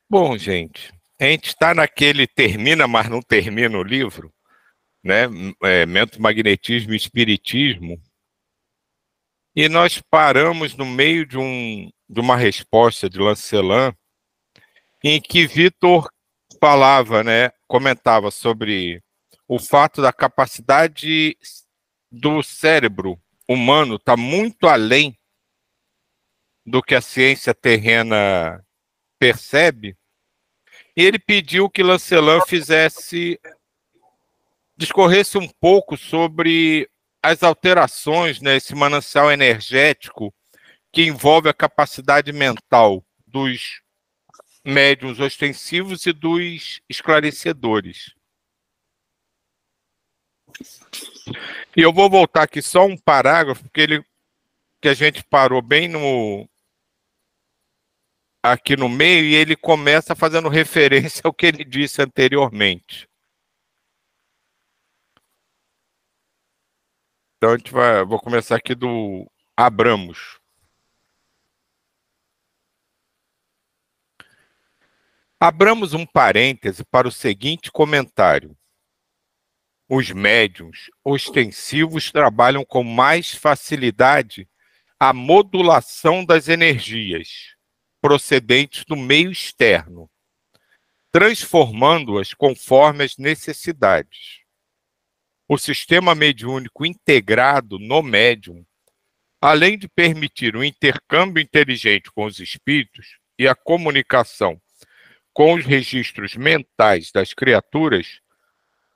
Bom, gente, a gente está naquele termina, mas não termina o livro, né? Mente, magnetismo e espiritismo. E nós paramos no meio de uma resposta de Lancelin, em que Vitor falava, né? Comentava sobre o fato da capacidade do cérebro humano estar muito além do que a ciência terrena percebe. E ele pediu que Lancelin discorresse um pouco sobre as alterações, né, esse manancial energético que envolve a capacidade mental dos médiuns ostensivos e dos esclarecedores. E eu vou voltar aqui só um parágrafo, que a gente parou bem aqui no meio, e ele começa fazendo referência ao que ele disse anteriormente. Então vou começar aqui do Abramos. Abramos um parêntese para o seguinte comentário. Os médiuns ostensivos trabalham com mais facilidade a modulação das energias procedentes do meio externo, transformando-as conforme as necessidades. O sistema mediúnico integrado no médium, além de permitir o intercâmbio inteligente com os espíritos e a comunicação com os registros mentais das criaturas,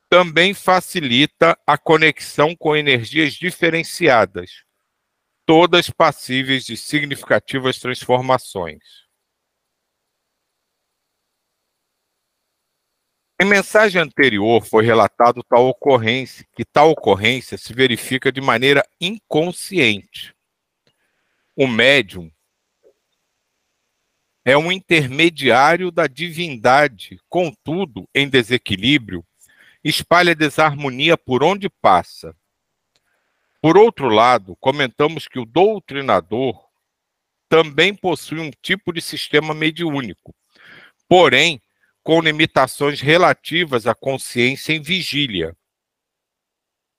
também facilita a conexão com energias diferenciadas, todas passíveis de significativas transformações. Em mensagem anterior foi relatado que tal ocorrência se verifica de maneira inconsciente. O médium é um intermediário da divindade, contudo, em desequilíbrio, espalha desarmonia por onde passa. Por outro lado, comentamos que o doutrinador também possui um tipo de sistema mediúnico, porém, com limitações relativas à consciência em vigília.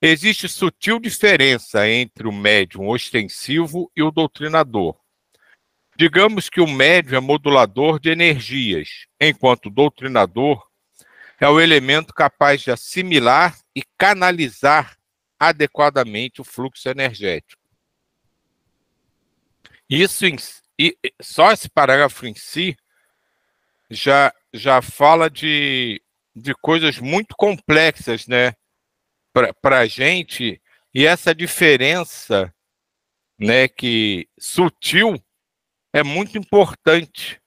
Existe sutil diferença entre o médium ostensivo e o doutrinador. Digamos que o médium é modulador de energias, enquanto o doutrinador é o elemento capaz de assimilar e canalizar adequadamente o fluxo energético. Só esse parágrafo em si já fala de coisas muito complexas, né, para a gente, e essa diferença, né, que sutil, é muito importante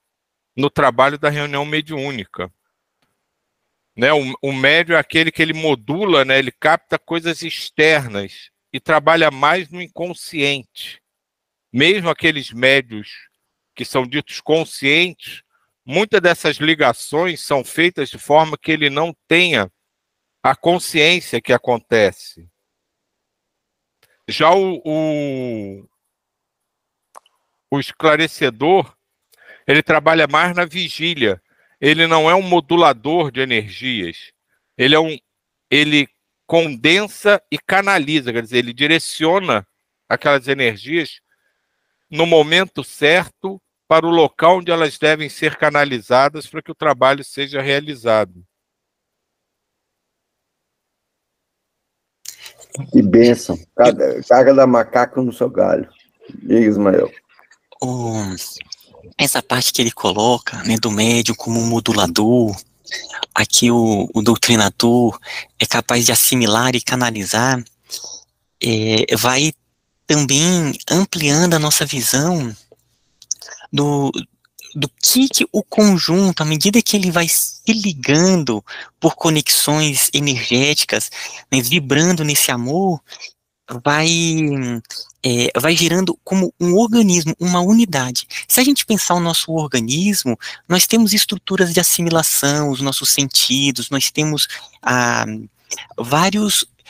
no trabalho da reunião mediúnica. Né, o médium é aquele que ele modula, né, ele capta coisas externas e trabalha mais no inconsciente. Mesmo aqueles médiuns que são ditos conscientes, muitas dessas ligações são feitas de forma que ele não tenha a consciência que acontece. Já o esclarecedor, ele trabalha mais na vigília. Ele não é um modulador de energias. Ele condensa e canaliza, quer dizer, ele direciona aquelas energias no momento certo para o local onde elas devem ser canalizadas para que o trabalho seja realizado. Que bênção. Cada macaco no seu galho. Diga, Ismael. Essa parte que ele coloca, né, do médium como um modulador, aqui o doutrinador é capaz de assimilar e canalizar, vai também ampliando a nossa visão do que o conjunto, à medida que ele vai se ligando por conexões energéticas, né, vibrando nesse amor, vai gerando como um organismo, uma unidade. Se a gente pensar o nosso organismo, nós temos estruturas de assimilação, os nossos sentidos, nós temos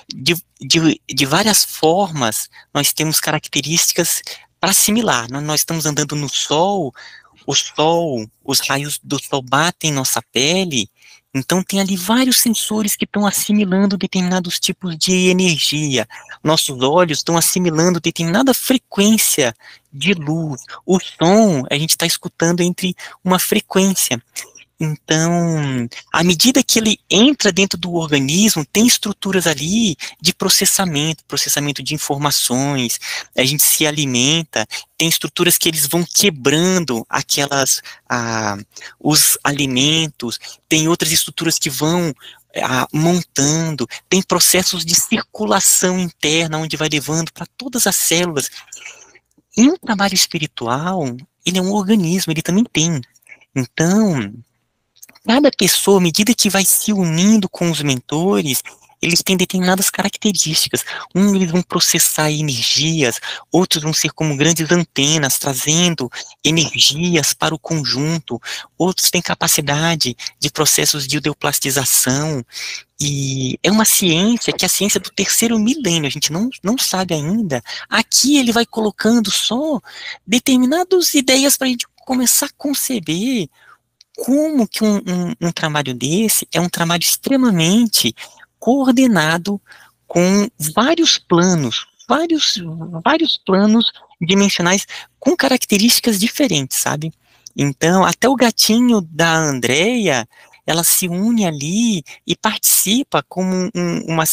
de várias formas, nós temos características para assimilar. Nós estamos andando no sol, o sol, os raios do sol batem em nossa pele, então tem ali vários sensores que estão assimilando determinados tipos de energia. Nossos olhos estão assimilando determinada frequência de luz. O som, a gente está escutando entre uma frequência. Então, à medida que ele entra dentro do organismo, tem estruturas ali de processamento de informações, a gente se alimenta, tem estruturas que eles vão quebrando os alimentos, tem outras estruturas que vão montando, tem processos de circulação interna, onde vai levando para todas as células. E um trabalho espiritual, ele é um organismo, ele também tem. Então, cada pessoa, à medida que vai se unindo com os mentores, eles têm determinadas características. Eles vão processar energias, outros vão ser como grandes antenas, trazendo energias para o conjunto, outros têm capacidade de processos de ideoplastização, e é uma ciência que é a ciência do terceiro milênio, a gente não sabe ainda. Aqui ele vai colocando só determinadas ideias para a gente começar a conceber como que um trabalho desse é um trabalho extremamente coordenado com vários planos dimensionais com características diferentes, sabe? Então, até o gatinho da Andrea, ela se une ali e participa como um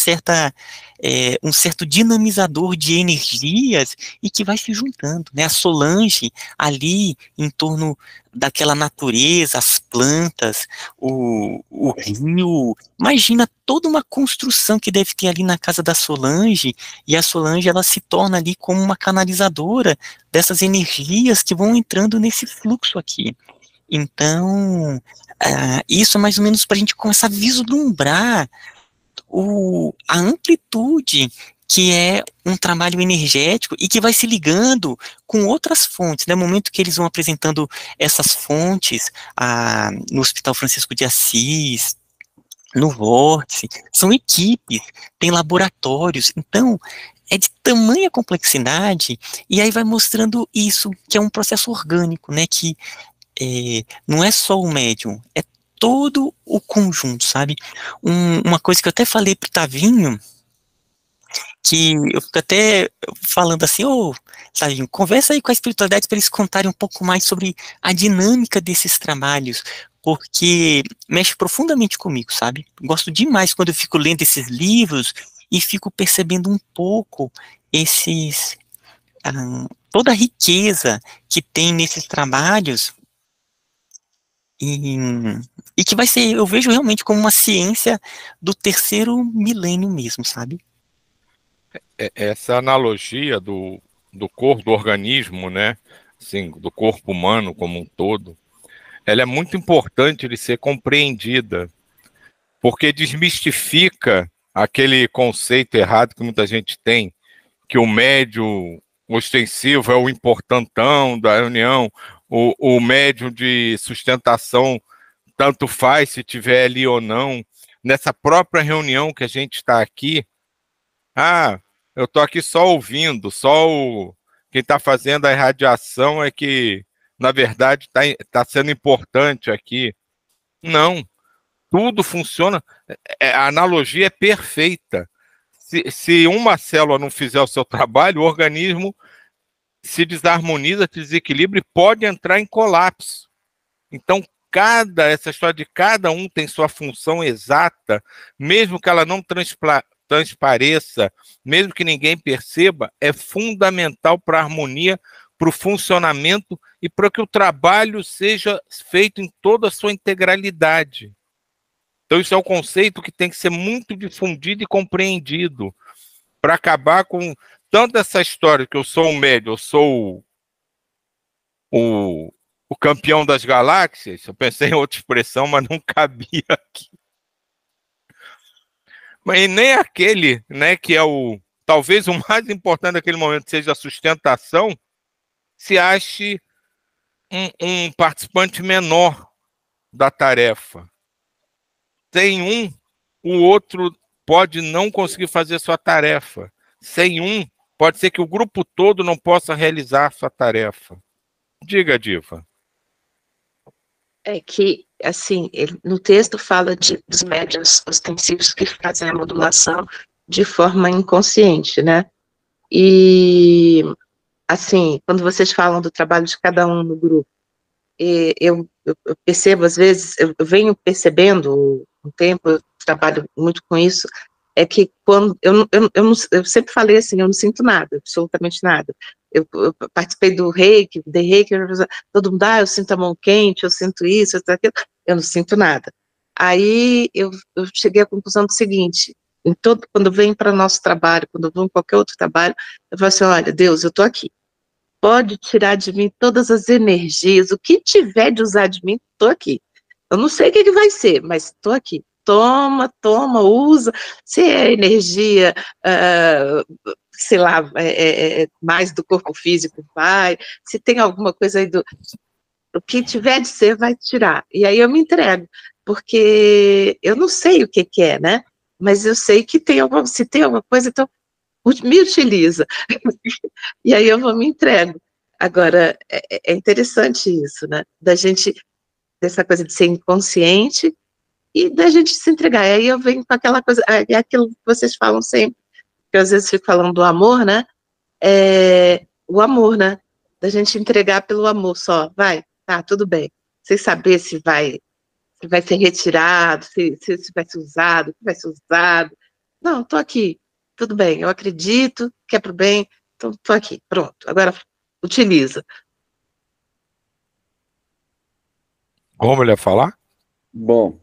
certo dinamizador de energias e que vai se juntando, né? A Solange ali em torno daquela natureza, as plantas, o rio, imagina toda uma construção que deve ter ali na casa da Solange, e a Solange ela se torna ali como uma canalizadora dessas energias que vão entrando nesse fluxo aqui. Então, isso é mais ou menos para a gente começar a vislumbrar a amplitude que é um trabalho energético e que vai se ligando com outras fontes, né? No momento que eles vão apresentando essas fontes no Hospital Francisco de Assis, no Vórtice, são equipes, tem laboratórios, então é de tamanha complexidade, e aí vai mostrando isso, que é um processo orgânico, né? Que não é só o médium, é todo o conjunto, sabe? Uma coisa que eu até falei pro Tavinho, que eu fico até falando assim, Tavinho, conversa aí com a espiritualidade para eles contarem um pouco mais sobre a dinâmica desses trabalhos, porque mexe profundamente comigo, sabe? Gosto demais quando eu fico lendo esses livros e fico percebendo um pouco toda a riqueza que tem nesses trabalhos, e que vai ser, eu vejo realmente como uma ciência do terceiro milênio mesmo, sabe? Essa analogia do corpo, do organismo, né? Assim, do corpo humano como um todo, ela é muito importante de ser compreendida, porque desmistifica aquele conceito errado que muita gente tem, que o médium ostensivo é o importantão da reunião, o médium de sustentação tanto faz se tiver ali ou não. Nessa própria reunião que a gente está aqui, eu estou aqui só ouvindo, quem está fazendo a irradiação é que, na verdade, tá sendo importante aqui. Não, tudo funciona, a analogia é perfeita. Se uma célula não fizer o seu trabalho, o organismo se desarmoniza, se desequilibra e pode entrar em colapso. Então, essa história de cada um tem sua função exata, mesmo que ela não transpareça, mesmo que ninguém perceba, é fundamental para a harmonia, para o funcionamento e para que o trabalho seja feito em toda a sua integralidade. Então, isso é um conceito que tem que ser muito difundido e compreendido para acabar com tanto essa história que eu sou um médium, eu sou o campeão das galáxias. Eu pensei em outra expressão, mas não cabia aqui. Mas nem aquele, né, que é talvez o mais importante naquele momento seja a sustentação, se ache um participante menor da tarefa. Sem o outro pode não conseguir fazer sua tarefa. Sem pode ser que o grupo todo não possa realizar sua tarefa. Diga, Diva. É que, assim, no texto fala dos médiuns ostensivos que fazem a modulação de forma inconsciente, né? E, assim, quando vocês falam do trabalho de cada um no grupo, eu percebo, às vezes, eu venho percebendo um tempo, eu trabalho muito com isso, é que quando eu sempre falei assim, eu não sinto nada, absolutamente nada. Eu participei do reiki, todo mundo, eu sinto a mão quente, eu sinto isso, eu sinto aquilo, eu não sinto nada. Aí eu cheguei à conclusão do seguinte, quando eu venho para o nosso trabalho, quando eu vou em qualquer outro trabalho, eu falo assim, olha, Deus, eu estou aqui. Pode tirar de mim todas as energias, o que tiver de usar de mim, estou aqui. Eu não sei o que vai ser, mas estou aqui. Toma, usa. Se é energia, sei lá, mais do corpo físico, vai. Se tem alguma coisa aí o que tiver de ser, vai tirar. E aí eu me entrego, porque eu não sei o que é, né? Mas eu sei que se tem alguma coisa, então me utiliza. E aí eu me entrego. Agora, é interessante isso, né? Dessa coisa de ser inconsciente e da gente se entregar. E aí eu venho com aquela coisa, é aquilo que vocês falam sempre, que eu às vezes fico falando do amor, né? O amor, né? Da gente entregar pelo amor só. Vai, tá, tudo bem. Sem saber se vai ser retirado, se vai ser usado, se vai ser usado. Não, tô aqui, tudo bem, eu acredito que é pro bem, então tô aqui, pronto. Agora, utiliza. Como ele ia falar? Bom,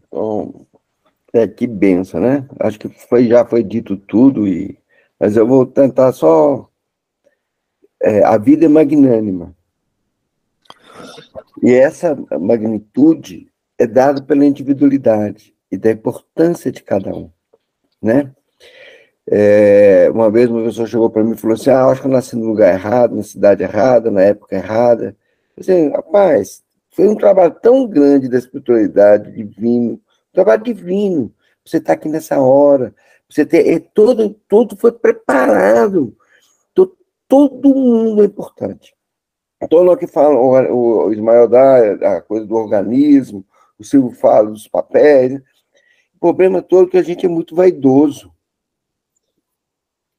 que benção, né? Acho que já foi dito tudo, mas eu vou tentar só... a vida é magnânima. E essa magnitude é dada pela individualidade e da importância de cada um, né? Uma vez uma pessoa chegou para mim e falou assim, acho que eu nasci no lugar errado, na cidade errada, na época errada. Eu disse, rapaz, foi um trabalho tão grande da espiritualidade, divino, um trabalho divino. Você está aqui nessa hora, você tem, tudo foi preparado, todo mundo é importante. Então, no que fala, o Ismael dá a coisa do organismo, o Silvio fala dos papéis. O problema todo é que a gente é muito vaidoso.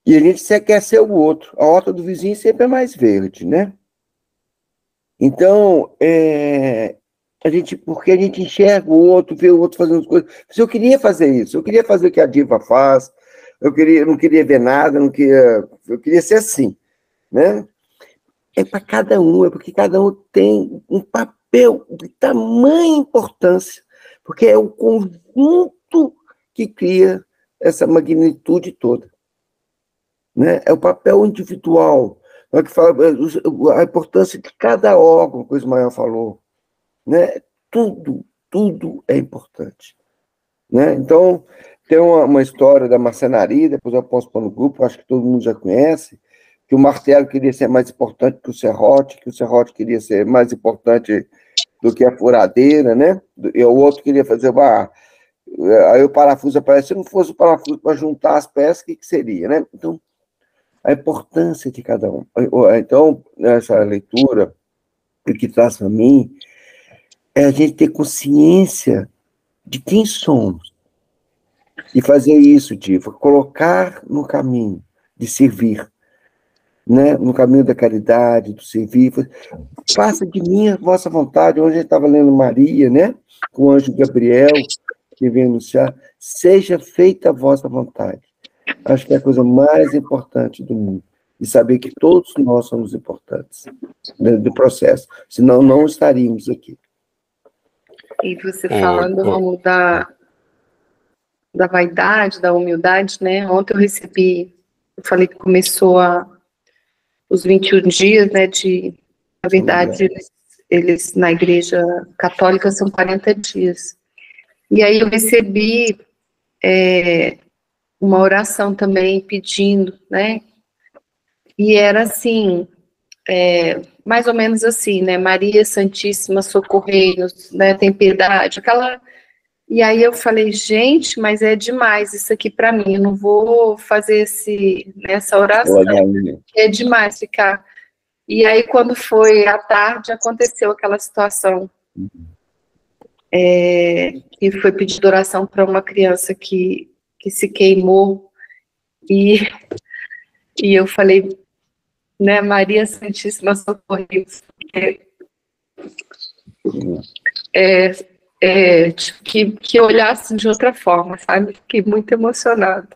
E a gente quer ser o outro. A horta do vizinho sempre é mais verde, né? Então, porque a gente enxerga o outro, vê o outro fazendo as coisas. Eu queria fazer isso, eu queria fazer o que a diva faz, eu não queria ver nada, eu queria ser assim, né? É para cada um, é porque cada um tem um papel de tamanha importância, porque é o conjunto que cria essa magnitude toda, né? É o papel individual, é que fala a importância de cada órgão, que o Ismael falou, né? Tudo é importante, né? Então, tem uma história da marcenaria, depois eu posso pôr no grupo, acho que todo mundo já conhece, que o martelo queria ser mais importante que o serrote queria ser mais importante do que a furadeira, né? E o outro queria fazer aí o parafuso aparece, se não fosse o parafuso para juntar as peças, o que seria, né? Então, a importância de cada um. Então, nessa leitura, o que traz para mim é a gente ter consciência de quem somos e fazer isso, Diva, colocar no caminho de servir, né? No caminho da caridade, do servir. Faça de mim a vossa vontade. Hoje a gente estava lendo Maria, né? Com o anjo Gabriel, que vem anunciar, seja feita a vossa vontade. Acho que é a coisa mais importante do mundo. E saber que todos nós somos importantes dentro do processo. Senão, não estaríamos aqui. E você falando da vaidade, da humildade, né? Ontem eu falei que começou os 21 dias, né? Na verdade, eles na igreja católica são 40 dias. E aí eu recebi uma oração também pedindo, né? E era assim, mais ou menos assim, né? Maria Santíssima, socorrei-nos, né? Tem piedade, E aí eu falei, gente, mas é demais isso aqui para mim, eu não vou fazer essa oração, é demais ficar. E aí quando foi à tarde, aconteceu aquela situação que foi pedindo oração para uma criança que se queimou, e eu falei, né, Maria Santíssima Socorremos, que olhasse de outra forma, sabe? Fiquei muito emocionada.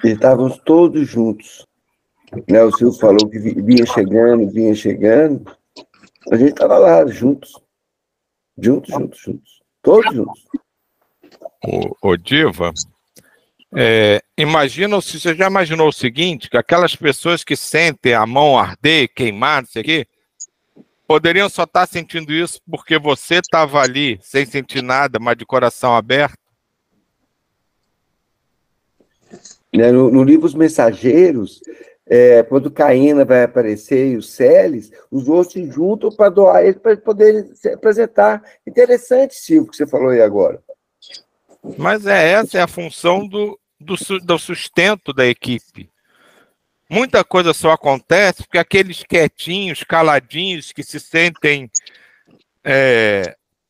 E estávamos todos juntos. Né? O Silvio falou que vinha chegando. A gente estava lá, juntos. Todos juntos. Ô Diva, imagina, se você já imaginou o seguinte, que aquelas pessoas que sentem a mão arder, queimar, não sei o quê, poderiam só estar sentindo isso porque você estava ali sem sentir nada, mas de coração aberto? Né? No livro Os Mensageiros, quando Caína vai aparecer e o Celes, os outros se juntam para doar ele, para poderem se apresentar. Interessante, Silvio, que você falou aí agora. Mas essa é a função do sustento da equipe. Muita coisa só acontece porque aqueles quietinhos, caladinhos, que se sentem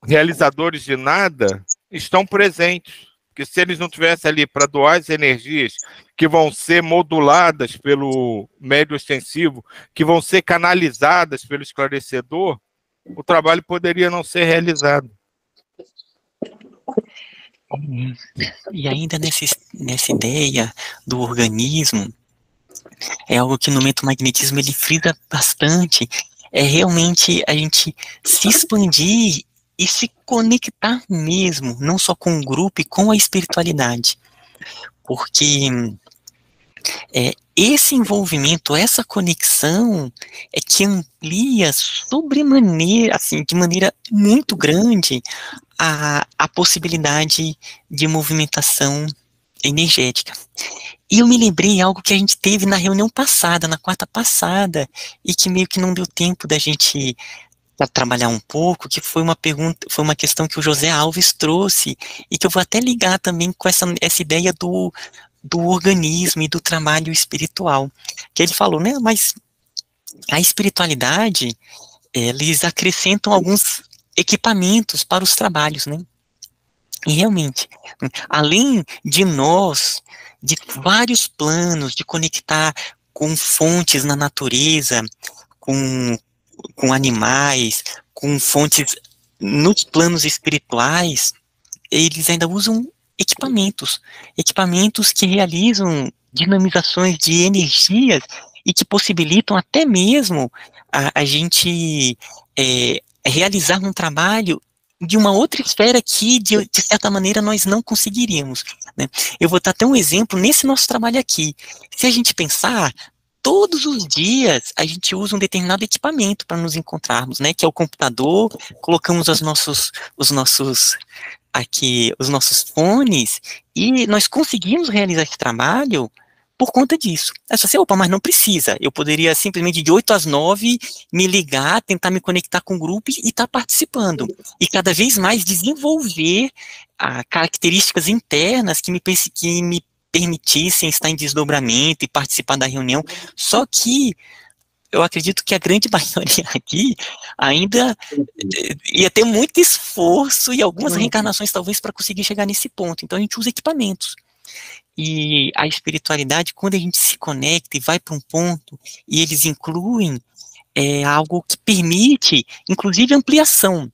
realizadores de nada, estão presentes. Porque se eles não estivessem ali para doar as energias que vão ser moduladas pelo médio ostensivo, que vão ser canalizadas pelo esclarecedor, o trabalho poderia não ser realizado. E ainda nessa ideia do organismo, é algo que no mentomagnetismo ele frisa bastante, é realmente a gente se expandir e se conectar mesmo, não só com o grupo e com a espiritualidade, porque esse envolvimento, essa conexão é que amplia sobremaneira, assim, de maneira muito grande, a possibilidade de movimentação energética. E eu me lembrei algo que a gente teve na reunião passada, na quarta passada, e que meio que não deu tempo da gente trabalhar um pouco, que foi uma pergunta, foi uma questão que o José Alves trouxe, e que eu vou até ligar também com essa ideia do organismo e do trabalho espiritual, que ele falou, né, mas a espiritualidade, eles acrescentam alguns equipamentos para os trabalhos, né, e realmente, além de nós, de vários planos, de conectar com fontes na natureza, com animais, com fontes nos planos espirituais, eles ainda usam equipamentos que realizam dinamizações de energias e que possibilitam até mesmo a gente realizar um trabalho de uma outra esfera que, de certa maneira, nós não conseguiríamos, né? Eu vou dar até um exemplo nesse nosso trabalho aqui. Se a gente pensar, todos os dias a gente usa um determinado equipamento para nos encontrarmos, né? Que é o computador, colocamos os nossos fones e nós conseguimos realizar esse trabalho por conta disso. É só assim, opa, mas não precisa. Eu poderia simplesmente de 8 às 9 me ligar, tentar me conectar com o grupo e estar participando. E cada vez mais desenvolver características internas que me permitissem estar em desdobramento e participar da reunião. Só que eu acredito que a grande maioria aqui ainda ia ter muito esforço e algumas reencarnações talvez para conseguir chegar nesse ponto. Então a gente usa equipamentos. E a espiritualidade, quando a gente se conecta e vai para um ponto, e eles incluem algo que permite, inclusive, ampliação.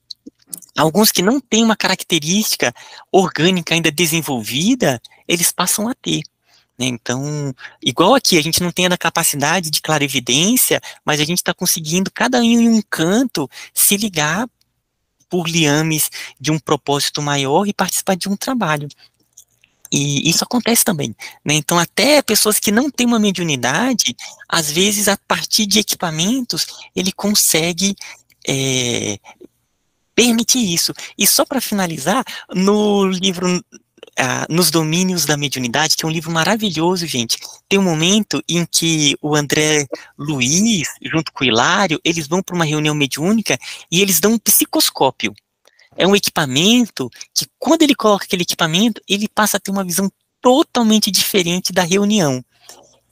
Alguns que não têm uma característica orgânica ainda desenvolvida, eles passam a ter. Né? Então, igual aqui, a gente não tem a capacidade de clarividência, mas a gente está conseguindo, cada um em um canto, se ligar por liames de um propósito maior e participar de um trabalho. E isso acontece também, né? Então, até pessoas que não têm uma mediunidade, às vezes, a partir de equipamentos, ele consegue permitir isso. E só para finalizar, no livro Nos Domínios da Mediunidade, que é um livro maravilhoso, gente, tem um momento em que o André Luiz, junto com o Hilário, eles vão para uma reunião mediúnica e eles dão um psicoscópio. É um equipamento que, quando ele coloca aquele equipamento, ele passa a ter uma visão totalmente diferente da reunião.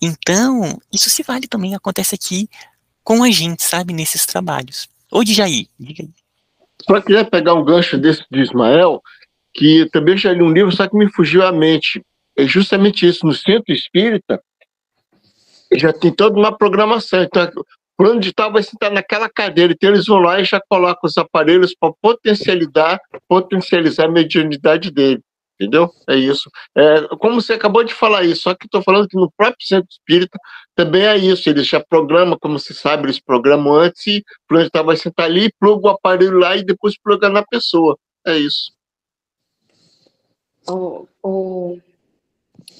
Então, isso se vale também, acontece aqui com a gente, sabe, nesses trabalhos. Ô, Djaí, diga aí. Só queria pegar um gancho desse de Ismael, que também já li um livro, só que me fugiu à mente. É justamente isso, no centro espírita, já tem toda uma programação. Então, fulano de tal vai sentar naquela cadeira, então eles vão lá e já colocam os aparelhos para potencializar a mediunidade dele. Entendeu? É isso. Como você acabou de falar isso, só que estou falando que no próprio centro espírita também é isso. Eles já programam, como se sabe, eles programam antes e fulano de tal vai sentar ali, pluga o aparelho lá e depois pluga na pessoa. É isso.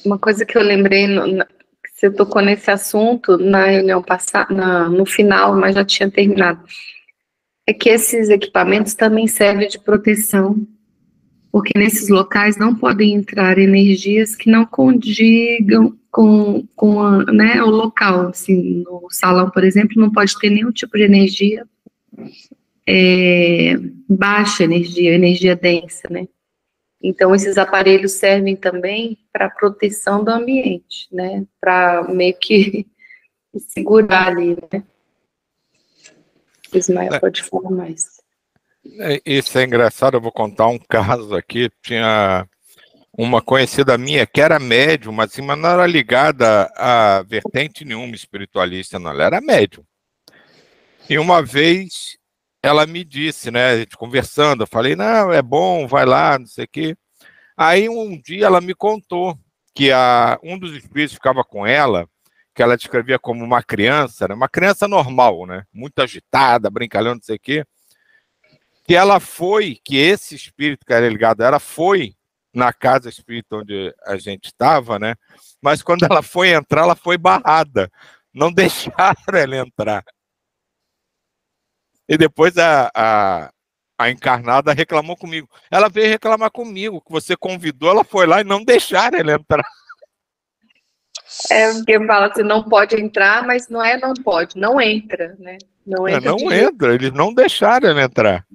Uma coisa que eu lembrei, que você tocou nesse assunto na reunião passada, no final, mas já tinha terminado, é que esses equipamentos também servem de proteção, porque nesses locais não podem entrar energias que não condigam com né, o local. Assim, no salão, por exemplo, não pode ter nenhum tipo de energia baixa energia densa, né? Então, esses aparelhos servem também para proteção do ambiente, né? Para meio que segurar ali, né? O Ismael pode falar mais. Isso é engraçado, eu vou contar um caso aqui. Tinha uma conhecida minha que era médium, mas não era ligada a vertente nenhuma espiritualista, não. Ela era médium. E uma vez ela me disse, né, a gente conversando, eu falei, não, é bom, vai lá, não sei o quê. Aí um dia ela me contou que um dos espíritos ficava com ela, que ela descrevia como uma criança, né, uma criança normal, né, muito agitada, brincalhão, não sei o quê, que esse espírito que era ligado a ela foi na casa espírita onde a gente estava, né, mas quando ela foi entrar, ela foi barrada, não deixaram ela entrar. E depois a encarnada reclamou comigo. Ela veio reclamar comigo, que você convidou, ela foi lá e não deixaram ela entrar. Porque fala assim, não pode entrar, mas não pode, não entra, né? Não entra, eles não deixaram ela entrar.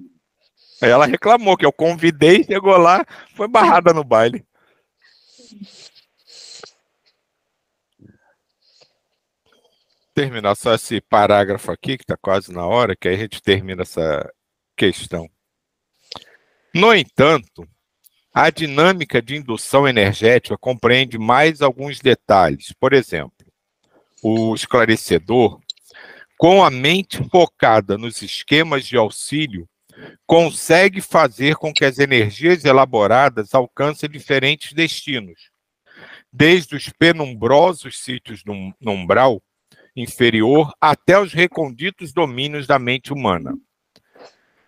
Aí ela reclamou que eu convidei, chegou lá, foi barrada no baile. Terminar só esse parágrafo aqui, que está quase na hora, que aí a gente termina essa questão. No entanto, a dinâmica de indução energética compreende mais alguns detalhes. Por exemplo, o esclarecedor, com a mente focada nos esquemas de auxílio, consegue fazer com que as energias elaboradas alcancem diferentes destinos, desde os penumbrosos sítios no umbral inferior até os recônditos domínios da mente humana.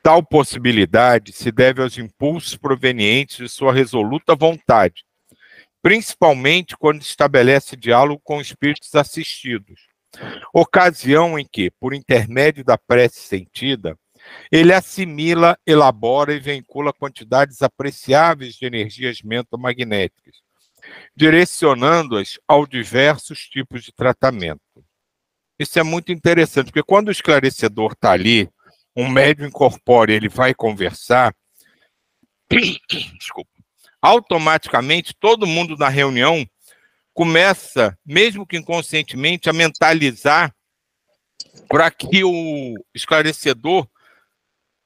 Tal possibilidade se deve aos impulsos provenientes de sua resoluta vontade, principalmente quando estabelece diálogo com espíritos assistidos, ocasião em que, por intermédio da prece sentida, ele assimila, elabora e vincula quantidades apreciáveis de energias mentomagnéticas, direcionando-as aos diversos tipos de tratamento. Isso é muito interessante, porque quando o esclarecedor está ali, um médium incorpóreo, ele vai conversar, desculpa, automaticamente todo mundo na reunião começa, mesmo que inconscientemente, a mentalizar para que o esclarecedor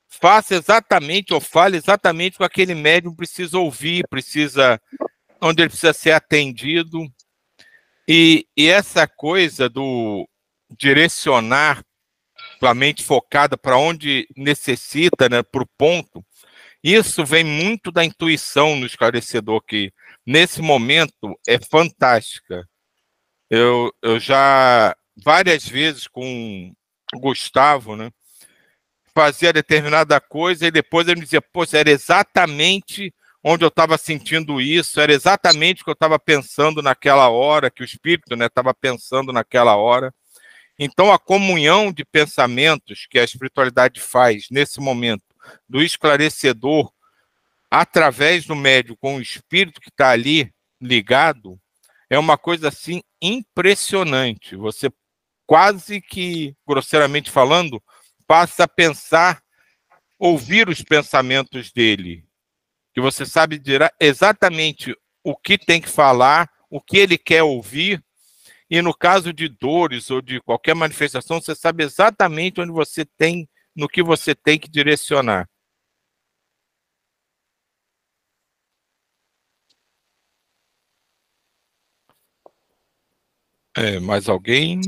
faça exatamente ou fale exatamente o que aquele médium precisa ouvir, onde ele precisa ser atendido. E essa coisa do direcionar a mente focada para onde necessita, né, para o ponto, isso vem muito da intuição no esclarecedor, que nesse momento é fantástica. Eu já várias vezes com o Gustavo, né, fazia determinada coisa e depois ele me dizia, pô, era exatamente onde eu estava sentindo isso, era exatamente o que eu estava pensando naquela hora, que o espírito estava pensando naquela hora. Então, a comunhão de pensamentos que a espiritualidade faz nesse momento, do esclarecedor, através do médium com o espírito que está ali ligado, é uma coisa assim impressionante. Você quase que, grosseiramente falando, passa a pensar, ouvir os pensamentos dele, que você sabe exatamente o que tem que falar, o que ele quer ouvir. E no caso de dores ou de qualquer manifestação, você sabe exatamente onde você tem, no que você tem que direcionar. Mais alguém?